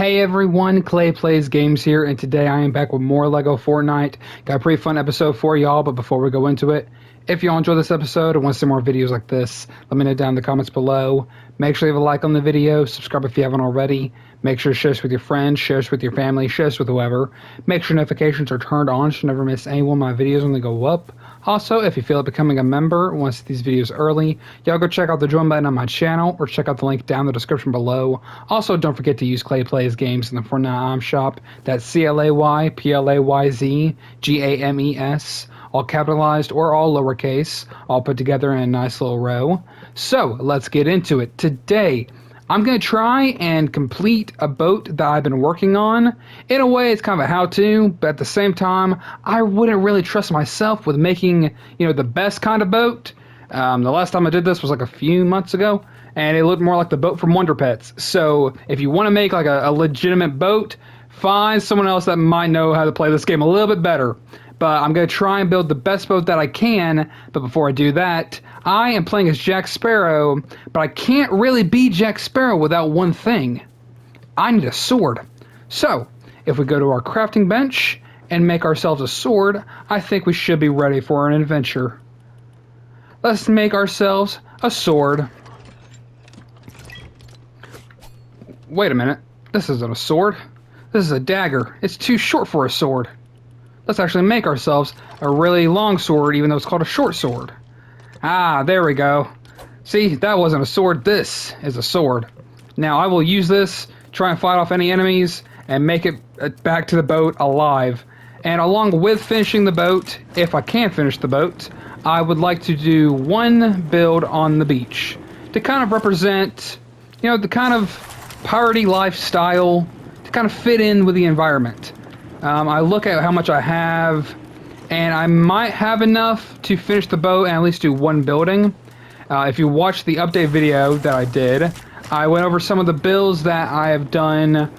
Hey everyone, Clay Plays Games here, and today I am back with more LEGO Fortnite. Got a pretty fun episode for y'all, but before we go into it, if y'all enjoy this episode and want to see more videos like this, let me know down in the comments below. Make sure you leave a like on the video, subscribe if you haven't already. Make sure to share this with your friends, share this with your family, share this with whoever. Make sure notifications are turned on so you never miss any one of my videos when they go up. Also, if you feel like becoming a member and want to see these videos early, y'all go check out the join button on my channel or check out the link down in the description below. Also, don't forget to use Clay Plays Games in the Fortnite Item Shop. That's ClayPlayzGames, all capitalized or all lowercase, all put together in a nice little row. So, let's get into it. Today, I'm going to try and complete a boat that I've been working on. In a way, it's kind of a how-to, but at the same time, I wouldn't really trust myself with making, the best kind of boat. The last time I did this was like a few months ago, and it looked more like the boat from Wonder Pets. So if you want to make like a legitimate boat, find someone else that might know how to play this game a little bit better. But I'm going to try and build the best boat that I can. But before I do that, I am playing as Jack Sparrow, but I can't really be Jack Sparrow without one thing. I need a sword. So, if we go to our crafting bench and make ourselves a sword, I think we should be ready for an adventure. Let's make ourselves a sword. Wait a minute. This isn't a sword. This is a dagger. It's too short for a sword. Let's actually make ourselves a really long sword, even though it's called a short sword. Ah, there we go. See, that wasn't a sword. This is a sword. Now, I will use this, try and fight off any enemies, and make it back to the boat alive. And along with finishing the boat, if I can finish the boat, I would like to do one build on the beach to kind of represent, the kind of piratey lifestyle, to kind of fit in with the environment. I look at how much I have, and I might have enough to finish the boat and at least do one building. If you watch the update video that I did, I went over some of the builds that I have done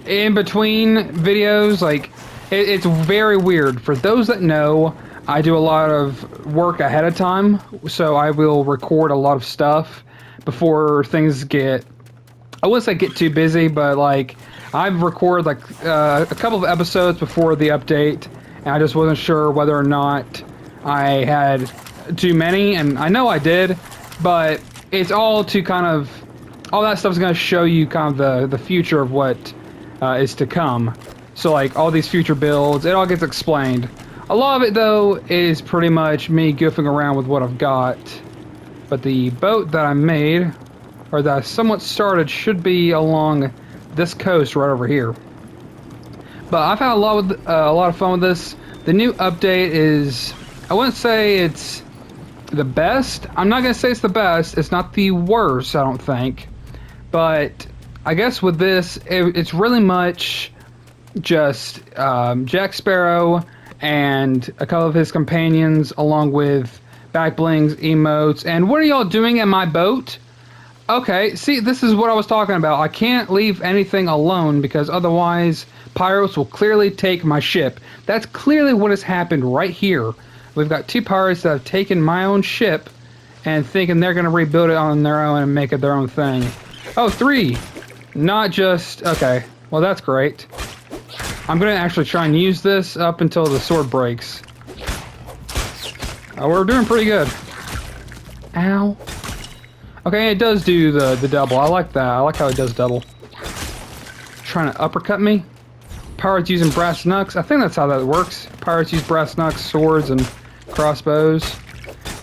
in between videos. Like, it's very weird. For those that know, I do a lot of work ahead of time, so I will record a lot of stuff before things get, I wouldn't say get too busy, but like, I've recorded like a couple of episodes before the update, and I just wasn't sure whether or not I had too many, and I know I did, but it's all to kind of, all that stuff is going to show you kind of the future of what is to come. So like all these future builds, it all gets explained. A lot of it though is pretty much me goofing around with what I've got. But the boat that I made, or that I somewhat started, should be along this coast right over here. But I've had a lot of fun with this. The new update is, I wouldn't say it's the best. I'm not gonna say it's the best. It's not the worst, I don't think. But I guess with this, it's really much just Jack Sparrow and a couple of his companions, along with back blings, emotes, and what are y'all doing in my boat? Okay, see, this is what I was talking about. I can't leave anything alone because otherwise pirates will clearly take my ship. That's clearly what has happened right here. We've got two pirates that have taken my own ship and thinking they're going to rebuild it on their own and make it their own thing. Oh, three. Not just... Okay, well that's great. I'm going to actually try and use this up until the sword breaks. We're doing pretty good. Ow. Okay, it does do the double. I like that. I like how it does double. Trying to uppercut me. Pirates using brass knucks. I think that's how that works. Pirates use brass knucks, swords, and crossbows.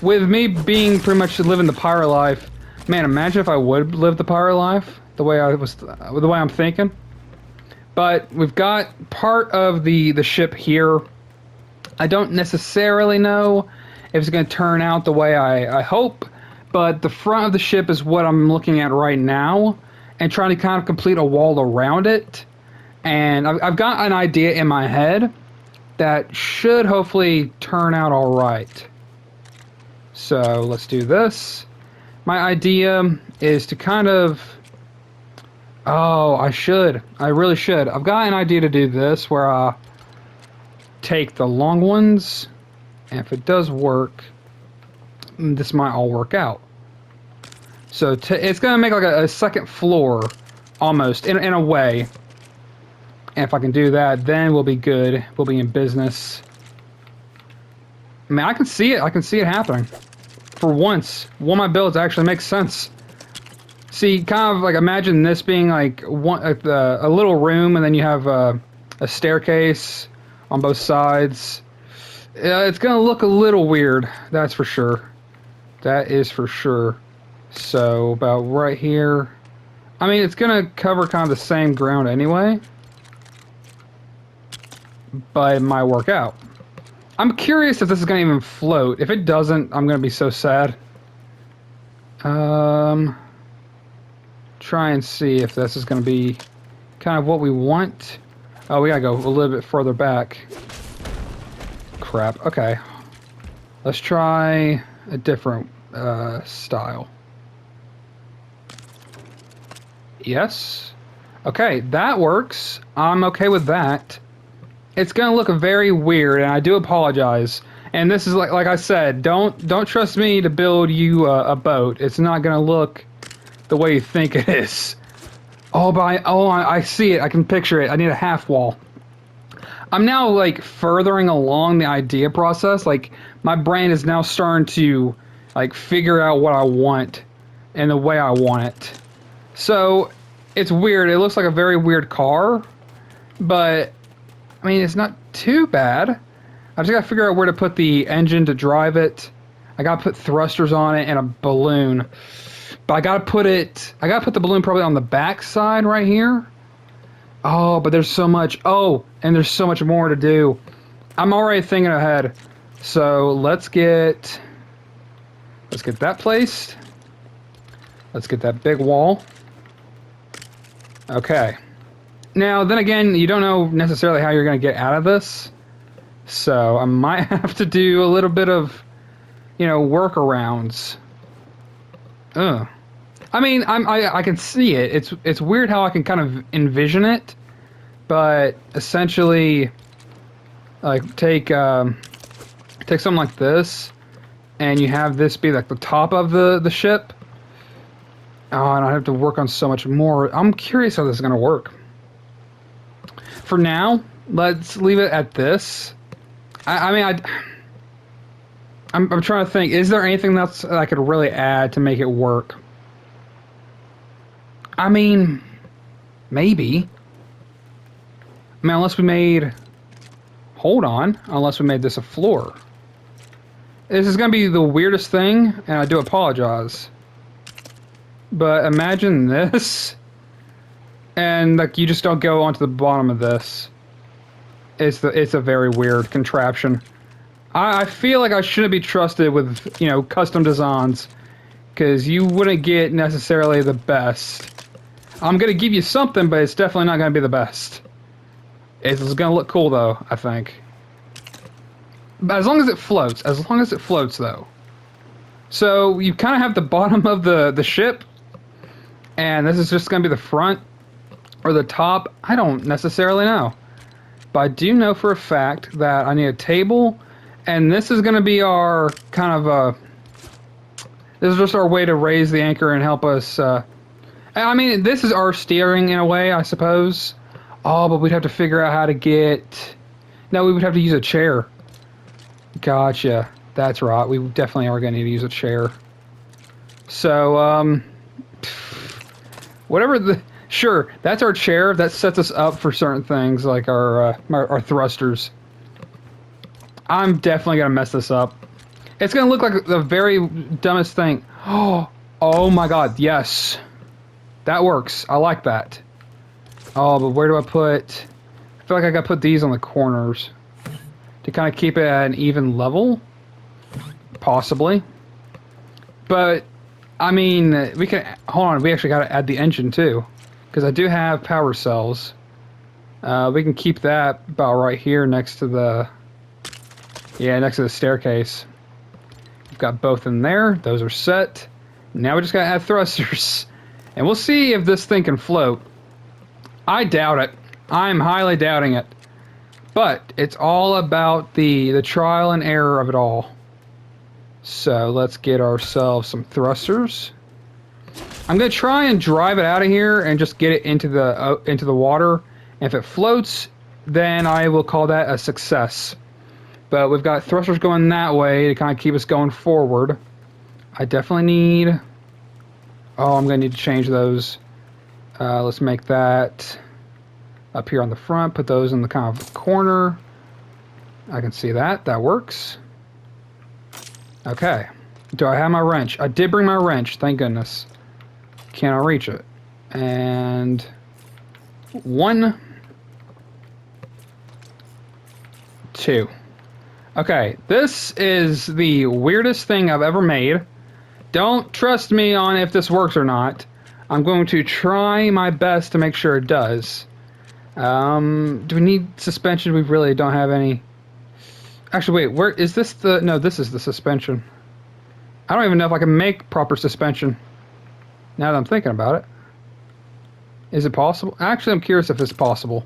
With me being pretty much living the pirate life, man, imagine if I would live the pirate life the way I'm thinking. But we've got part of the ship here. I don't necessarily know if it's going to turn out the way I hope. But the front of the ship is what I'm looking at right now, and trying to kind of complete a wall around it. And I've got an idea in my head that should hopefully turn out all right. So let's do this. My idea is to kind of... Oh, I really should. I've got an idea to do this where I take the long ones, and if it does work, this might all work out. So it's going to make like a second floor almost, in a way. And if I can do that, then we'll be good. We'll be in business. I mean, I can see it. I can see it happening. For once, one of my builds actually makes sense. See, kind of like imagine this being like a little room, and then you have a staircase on both sides. It's gonna look a little weird, that's for sure. That is for sure. So about right here. I mean, it's gonna cover kind of the same ground anyway, but it might work out. I'm curious if this is gonna even float. If it doesn't, I'm gonna be so sad. Try and see if this is gonna be kind of what we want. Oh, we gotta go a little bit further back. Crap. Okay. Let's try a different style. Yes. Okay, that works. I'm okay with that. It's gonna look very weird, and I do apologize. And this is like I said, don't trust me to build you a boat. It's not gonna look the way you think it is. Oh, but I see it. I can picture it. I need a half wall. I'm now like furthering along the idea process. Like my brain is now starting to like figure out what I want and the way I want it. So it's weird. It looks like a very weird car, but I mean it's not too bad. I just gotta figure out where to put the engine to drive it. I gotta put thrusters on it and a balloon. But I gotta put the balloon probably on the back side right here. Oh, but there's so much. Oh, and there's so much more to do. I'm already thinking ahead. So let's get that placed. Let's get that big wall. Okay. Now, then again, you don't know necessarily how you're going to get out of this. So I might have to do a little bit of, workarounds. Ugh. I mean, I can see it. It's weird how I can kind of envision it, but essentially, like take something like this, and you have this be like the top of the ship. Oh, and I have to work on so much more. I'm curious how this is gonna work. For now, let's leave it at this. I'm trying to think. Is there anything else that I could really add to make it work? I mean, maybe. I mean, unless we made... Hold on. Unless we made this a floor. This is going to be the weirdest thing, and I do apologize. But imagine this. And, like, you just don't go onto the bottom of this. It's a very weird contraption. I feel like I shouldn't be trusted with, custom designs. Because you wouldn't get necessarily the best. I'm going to give you something, but it's definitely not going to be the best. It's going to look cool, though, I think. But as long as it floats. As long as it floats, though. So, you kind of have the bottom of the ship. And this is just going to be the front. Or the top. I don't necessarily know. But I do know for a fact that I need a table. And this is going to be our kind of... this is just our way to raise the anchor and help us... I mean, this is our steering in a way, I suppose. Oh, but we'd have to figure out how to get... No, we would have to use a chair. Gotcha. That's right. We definitely are going to need to use a chair. So, whatever the... Sure, that's our chair. That sets us up for certain things, like our thrusters. I'm definitely going to mess this up. It's going to look like the very dumbest thing. Oh my god, yes. That works. I like that. Oh, but where do I put... I feel like I gotta put these on the corners. To kind of keep it at an even level. Possibly. But, I mean, we can... Hold on, we actually gotta add the engine too. Because I do have power cells. We can keep that about right here next to the... Yeah, next to the staircase. We've got both in there. Those are set. Now we just gotta add thrusters. And we'll see if this thing can float. I doubt it. I'm highly doubting it. But it's all about the trial and error of it all. So let's get ourselves some thrusters. I'm gonna try and drive it out of here and just get it into the water. And if it floats, then I will call that a success. But we've got thrusters going that way to kind of keep us going forward. I definitely need... Oh, I'm gonna need to change those. Let's make that up here on the front. Put those in the kind of corner. I can see that. That works. Okay. Do I have my wrench? I did bring my wrench. Thank goodness. Can I reach it? And... 1... 2. Okay. This is the weirdest thing I've ever made. Don't trust me on if this works or not. I'm going to try my best to make sure it does. Do we need suspension? We really don't have any. Actually, wait, where is this the... No, this is the suspension. I don't even know if I can make proper suspension. Now that I'm thinking about it. Is it possible? Actually, I'm curious if it's possible.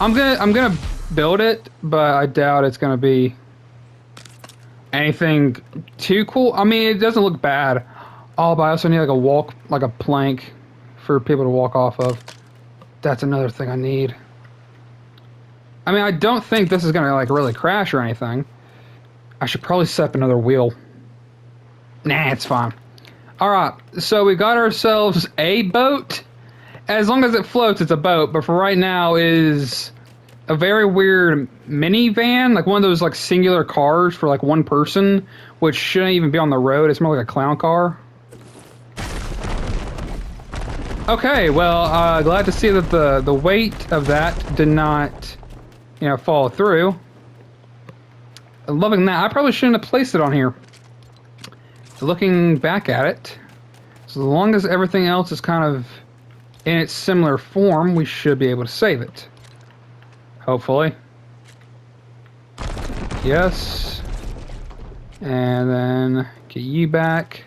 I'm gonna build it, but I doubt it's gonna be anything too cool. I mean, it doesn't look bad. Oh, but I also need like a plank for people to walk off of. That's another thing I need. I mean, I don't think this is gonna like really crash or anything. I should probably set up another wheel. Nah, it's fine. Alright, so we got ourselves a boat. As long as it floats, it's a boat, but for right now is a very weird minivan, like one of those like singular cars for like one person, which shouldn't even be on the road. It's more like a clown car. Okay, well, glad to see that the weight of that did not, you know, fall through. Loving that. I probably shouldn't have placed it on here. Looking back at it, so as long as everything else is kind of in its similar form, we should be able to save it. Hopefully. Yes. And then get you back.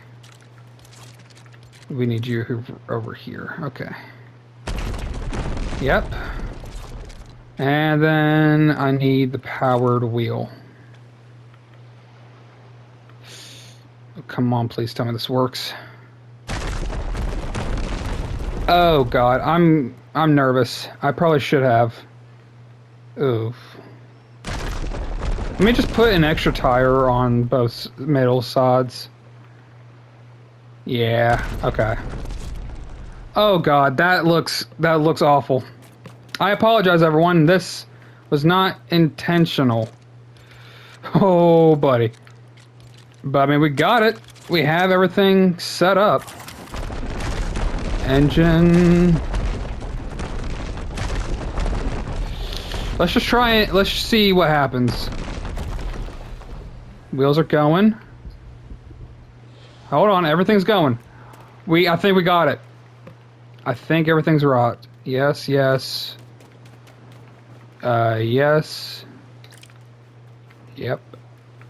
We need you over here. Okay. Yep. And then I need the powered wheel. Oh, come on, please tell me this works. Oh god, I'm nervous. I probably should have. Oof. Let me just put an extra tire on both middle sides. Yeah, okay. Oh god, that looks awful. I apologize everyone, this was not intentional. Oh buddy. But I mean, we got it. We have everything set up. Engine. Let's just try it. Let's see what happens. Wheels are going. Hold on, everything's going. I think we got it. I think everything's right. Yes, yes. Yes. Yep.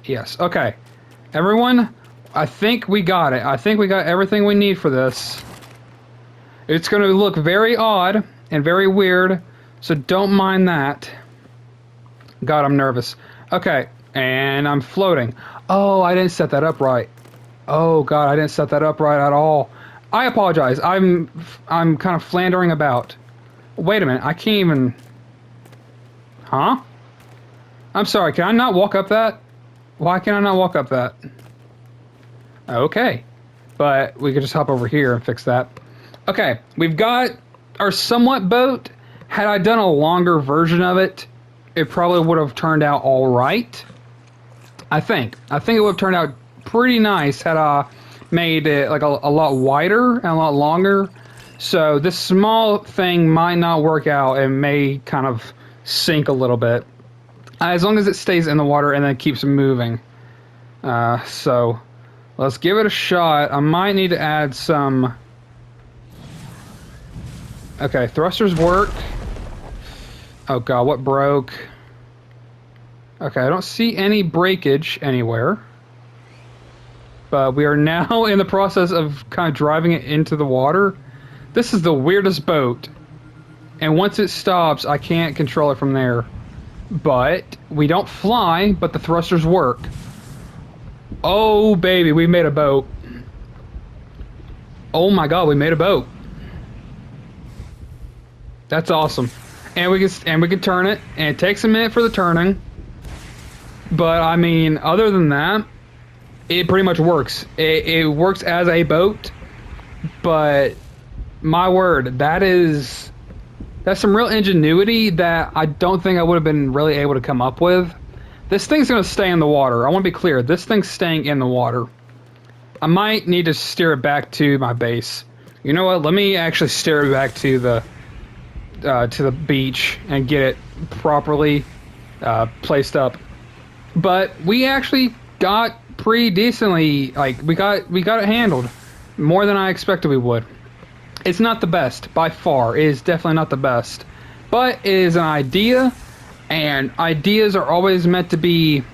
Yes. Okay. Everyone, I think we got it. I think we got everything we need for this. It's going to look very odd and very weird, so don't mind that. God, I'm nervous. Okay, and I'm floating. Oh, I didn't set that up right. Oh god, I didn't set that up right at all. I apologize. I'm kind of flandering about. Wait a minute, I can't even... Huh? I'm sorry, can I not walk up that? Why can I not walk up that? Okay. But we could just hop over here and fix that. Okay, we've got our somewhat boat. Had I done a longer version of it, it probably would have turned out all right. I think it would have turned out pretty nice had I made it like a lot wider and a lot longer. So this small thing might not work out and may kind of sink a little bit. As long as it stays in the water and then keeps moving. So let's give it a shot. I might need to add some... Okay, thrusters work. Oh god, what broke? Okay, I don't see any breakage anywhere. But we are now in the process of kind of driving it into the water. This is the weirdest boat. And once it stops, I can't control it from there. But we don't fly, but the thrusters work. Oh baby, we made a boat. Oh my god, we made a boat. That's awesome. And we can turn it, and it takes a minute for the turning. But I mean, other than that, it pretty much works. It works as a boat, but my word, that's some real ingenuity that I don't think I would have been really able to come up with. This thing's gonna stay in the water. I want to be clear. This thing's staying in the water. I might need to steer it back to my base. You know what? Let me actually steer it back to the beach and get it properly placed up. But we actually got pretty decently. Like we got it handled more than I expected we would. It's not the best by far. It is definitely not the best, but it is an idea, and ideas are always meant to be,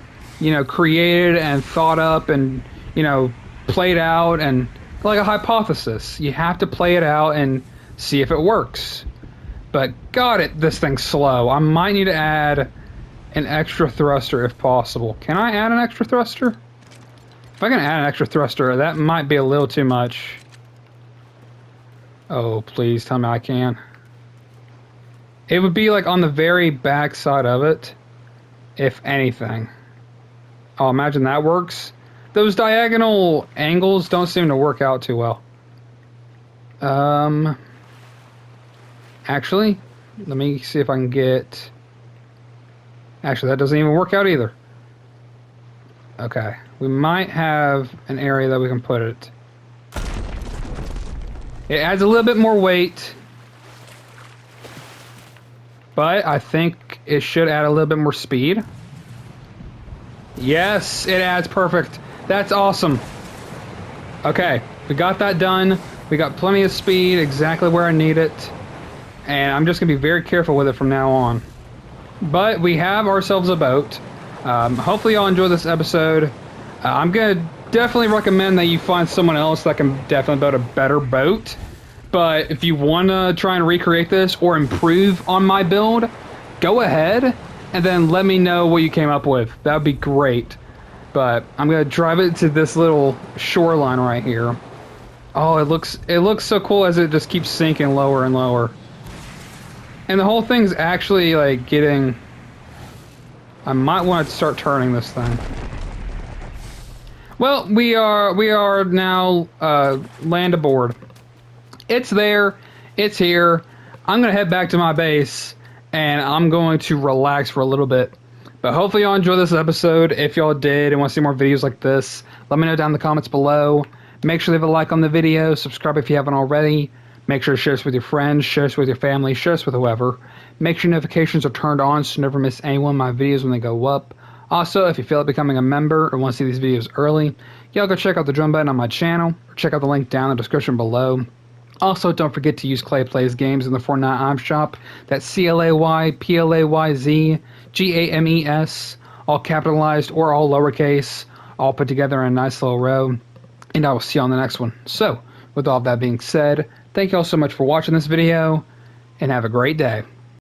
created and thought up and played out, and like a hypothesis. You have to play it out and see if it works. But this thing's slow. I might need to add an extra thruster if possible. Can I add an extra thruster? If I can add an extra thruster, that might be a little too much. Oh, please tell me I can. It would be like on the very back side of it, if anything. Oh, imagine that works. Those diagonal angles don't seem to work out too well. Actually, let me see if I can get... Actually, that doesn't even work out either. Okay, we might have an area that we can put it. It adds a little bit more weight, but I think it should add a little bit more speed. Yes, it adds perfect. That's awesome. Okay, we got that done. We got plenty of speed, exactly where I need it. And I'm just going to be very careful with it from now on. But we have ourselves a boat. Hopefully y'all enjoy this episode. I'm going to definitely recommend that you find someone else that can definitely build a better boat. But if you want to try and recreate this or improve on my build, go ahead and then let me know what you came up with. That would be great. But I'm going to drive it to this little shoreline right here. Oh, it looks so cool as it just keeps sinking lower and lower. And the whole thing's actually like getting... I might want to start turning this thing. Well, we are now land aboard. It's there. It's here. I'm going to head back to my base, and I'm going to relax for a little bit. But hopefully y'all enjoy this episode. If y'all did and want to see more videos like this, let me know down in the comments below. Make sure to leave a like on the video. Subscribe if you haven't already. Make sure to share this with your friends, share this with your family, share this with whoever. Make sure notifications are turned on so you never miss any one of my videos when they go up. Also, if you feel like becoming a member or want to see these videos early, y'all go check out the drum button on my channel, or check out the link down in the description below. Also, don't forget to use Clay Plays Games in the Fortnite Item Shop. That's ClayPlayzGames, all capitalized or all lowercase, all put together in a nice little row. And I will see you on the next one. So, with all that being said, thank you all so much for watching this video, and have a great day.